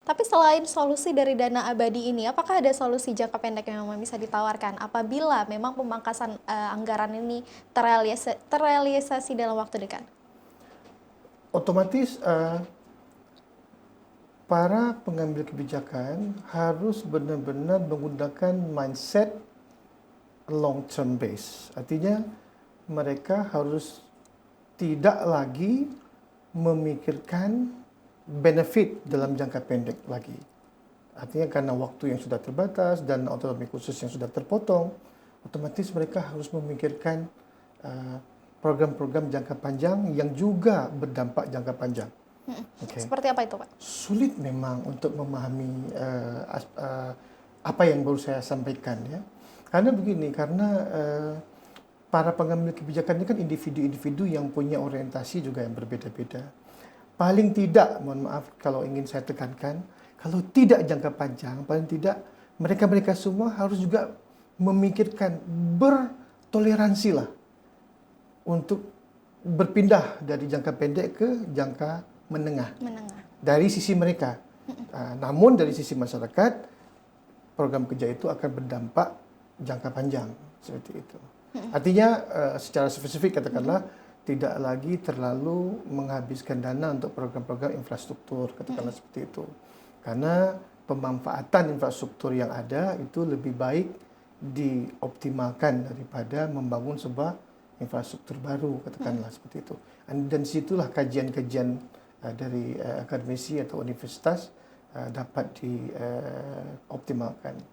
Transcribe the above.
Tapi selain solusi dari dana abadi ini, apakah ada solusi jangka pendek yang memang bisa ditawarkan apabila memang pemangkasan anggaran ini terrealisasi dalam waktu dekat? Otomatis para pengambil kebijakan harus benar-benar menggunakan mindset long term base. Artinya mereka harus tidak lagi memikirkan benefit dalam jangka pendek lagi. Artinya karena waktu yang sudah terbatas dan otonomi khusus yang sudah terpotong, otomatis mereka harus memikirkan program-program jangka panjang yang juga berdampak jangka panjang. Okay. Seperti apa itu, Pak? Sulit memang untuk memahami apa yang baru saya sampaikan ya. Karena begini, karena para pengambil kebijakan ini kan individu-individu yang punya orientasi juga yang berbeda-beda. Paling tidak, mohon maaf kalau ingin saya tekankan, kalau tidak jangka panjang, paling tidak mereka-mereka semua harus juga memikirkan bertoleransi lah untuk berpindah dari jangka pendek ke jangka menengah. Dari sisi mereka. Namun dari sisi masyarakat, program kerja itu akan berdampak jangka panjang seperti itu. Artinya secara spesifik katakanlah tidak lagi terlalu menghabiskan dana untuk program-program infrastruktur, katakanlah seperti itu. Karena pemanfaatan infrastruktur yang ada itu lebih baik dioptimalkan daripada membangun sebuah infrastruktur baru, katakanlah seperti itu. Dan disitulah kajian-kajian dari akademisi atau universitas dapat dioptimalkan.